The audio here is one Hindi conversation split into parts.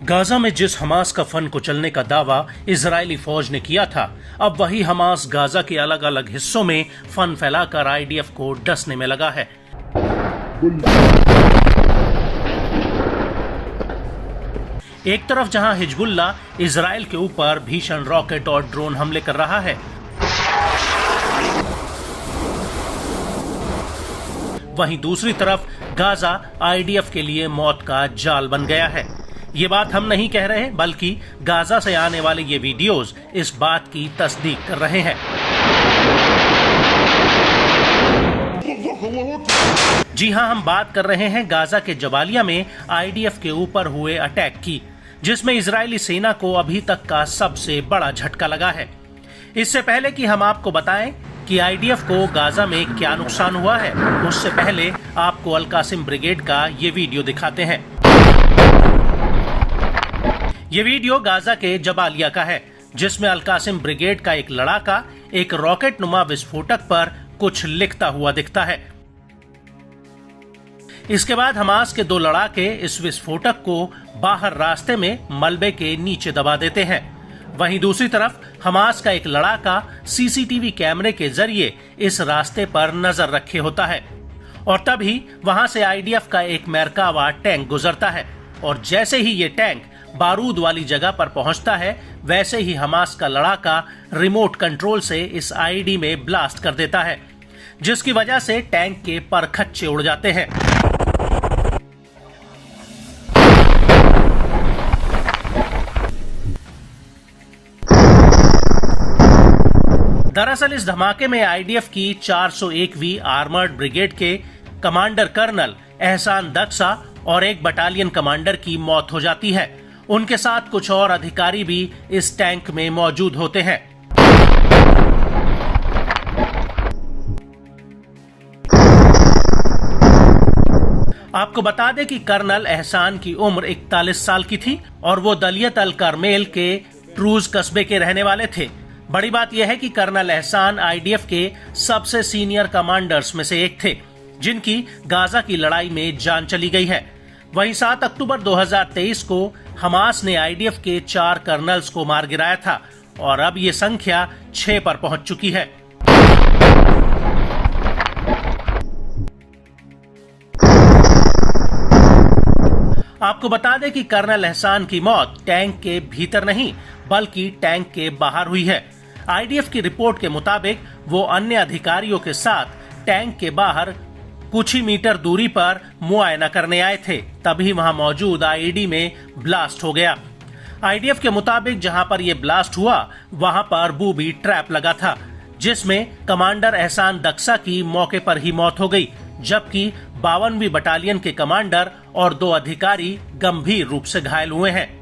गाजा में जिस हमास का फन कुचलने का दावा इजरायली फौज ने किया था, अब वही हमास गाजा के अलग अलग हिस्सों में फन फैलाकर आईडीएफ को डसने में लगा है। एक तरफ जहां हिजबुल्ला इजराइल के ऊपर भीषण रॉकेट और ड्रोन हमले कर रहा है, वहीं दूसरी तरफ गाजा आईडीएफ के लिए मौत का जाल बन गया है। ये बात हम नहीं कह रहे, बल्कि गाजा से आने वाले ये वीडियोस इस बात की तस्दीक कर रहे हैं। जी हां, हम बात कर रहे हैं गाजा के जबालिया में आईडीएफ के ऊपर हुए अटैक की, जिसमें इजरायली सेना को अभी तक का सबसे बड़ा झटका लगा है। इससे पहले कि हम आपको बताएं कि आईडीएफ को गाजा में क्या नुकसान हुआ है, उससे पहले आपको अल कासिम ब्रिगेड का ये वीडियो दिखाते हैं। ये वीडियो गाजा के जबालिया का है, जिसमें अल कासिम ब्रिगेड का एक लड़ाका एक रॉकेट नुमा विस्फोटक पर कुछ लिखता हुआ दिखता है। इसके बाद हमास के 2 लड़ाके इस विस्फोटक को बाहर रास्ते में मलबे के नीचे दबा देते हैं। वहीं दूसरी तरफ हमास का एक लड़ाका सीसीटीवी कैमरे के जरिए इस रास्ते पर नजर रखे होता है, और तभी वहां से आईडीएफ का एक मेरकावा टैंक गुजरता है, और जैसे ही ये टैंक बारूद वाली जगह पर पहुंचता है, वैसे ही हमास का लड़ाका रिमोट कंट्रोल से इस आईडी में ब्लास्ट कर देता है, जिसकी वजह से टैंक के परखच्चे उड़ जाते हैं। दरअसल इस धमाके में आईडीएफ की 401वीं आर्मर्ड ब्रिगेड के कमांडर कर्नल एहसान दक्सा और एक बटालियन कमांडर की मौत हो जाती है। उनके साथ कुछ और अधिकारी भी इस टैंक में मौजूद होते हैं। आपको बता दें कि कर्नल एहसान की उम्र 41 साल की थी और वो दलियत अल करमेल के ट्रूज कस्बे के रहने वाले थे। बड़ी बात यह है कि कर्नल एहसान आईडीएफ के सबसे सीनियर कमांडर्स में से एक थे, जिनकी गाजा की लड़ाई में जान चली गई है। वहीं 7 अक्टूबर 2023 को हमास ने आईडीएफ के 4 कर्नल्स को मार गिराया था, और अब ये संख्या 6 पर पहुंच चुकी है। आपको बता दें कि कर्नल एहसान की मौत टैंक के भीतर नहीं, बल्कि टैंक के बाहर हुई है। आईडीएफ की रिपोर्ट के मुताबिक वो अन्य अधिकारियों के साथ टैंक के बाहर कुछ ही मीटर दूरी पर मुआयना करने आए थे, तभी वहां मौजूद आईडी में ब्लास्ट हो गया। आईडीएफ के मुताबिक जहां पर यह ब्लास्ट हुआ, वहां पर बूबी ट्रैप लगा था, जिसमें कमांडर एहसान दक्सा की मौके पर ही मौत हो गई, जबकि 52वीं बटालियन के कमांडर और 2 अधिकारी गंभीर रूप से घायल हुए हैं।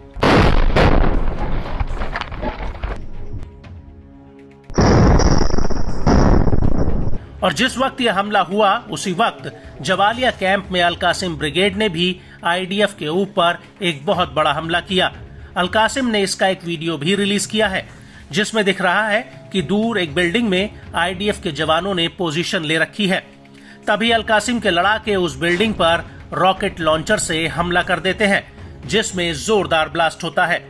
और जिस वक्त यह हमला हुआ, उसी वक्त जबालिया कैंप में अल कासिम ब्रिगेड ने भी आईडीएफ के ऊपर एक बहुत बड़ा हमला किया। अल कासिम ने इसका एक वीडियो भी रिलीज किया है, जिसमें दिख रहा है कि दूर एक बिल्डिंग में आईडीएफ के जवानों ने पोजीशन ले रखी है। तभी अल कासिम के लड़ाके उस बिल्डिंग पर रॉकेट लॉन्चर से हमला कर देते हैं, जिसमें जोरदार ब्लास्ट होता है।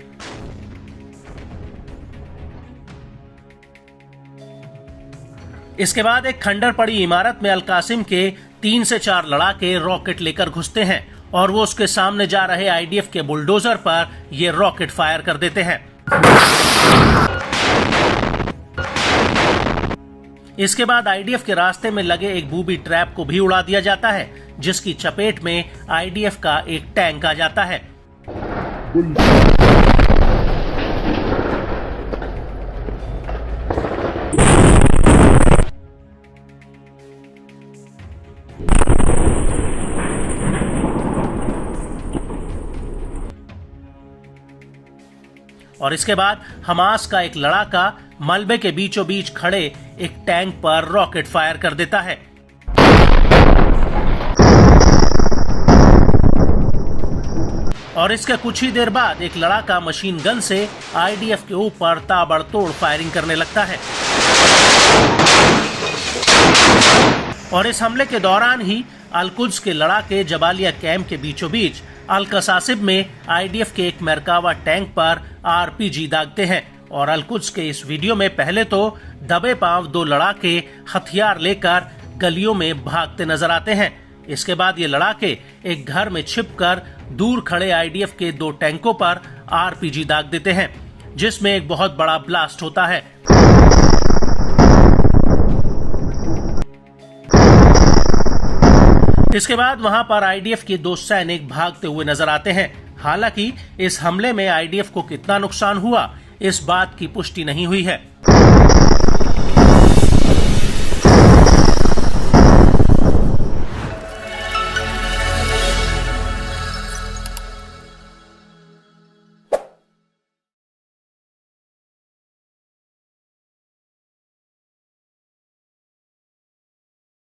इसके बाद एक खंडर पड़ी इमारत में अल कासिम के 3 से 4 लड़ाके रॉकेट लेकर घुसते हैं, और वो उसके सामने जा रहे आईडीएफ के बुलडोजर पर ये रॉकेट फायर कर देते हैं। इसके बाद आईडीएफ के रास्ते में लगे एक बूबी ट्रैप को भी उड़ा दिया जाता है, जिसकी चपेट में आईडीएफ का एक टैंक आ जाता है। और इसके बाद हमास का एक लड़ाका मलबे के बीचों बीच खड़े एक टैंक पर रॉकेट फायर कर देता है। और इसके कुछ ही देर बाद एक लड़ाका मशीन गन से आईडीएफ के ऊपर ताबड़तोड़ फायरिंग करने लगता है। और इस हमले के दौरान ही अल-कुद्स के लड़ाके जबालिया कैंप के बीचों बीच अल कसासिब में आईडीएफ के एक मरकावा टैंक पर आरपीजी दागते हैं और अल कुद्स के इस वीडियो में पहले तो दबे पांव 2 लड़ाके हथियार लेकर गलियों में भागते नजर आते हैं। इसके बाद ये लड़ाके एक घर में छिपकर दूर खड़े आईडीएफ के 2 टैंकों पर आरपीजी दाग देते हैं, जिसमें एक बहुत बड़ा ब्लास्ट होता है। इसके बाद वहां पर आईडीएफ के 2 सैनिक भागते हुए नजर आते हैं। हालांकि इस हमले में आईडीएफ को कितना नुकसान हुआ, इस बात की पुष्टि नहीं हुई है।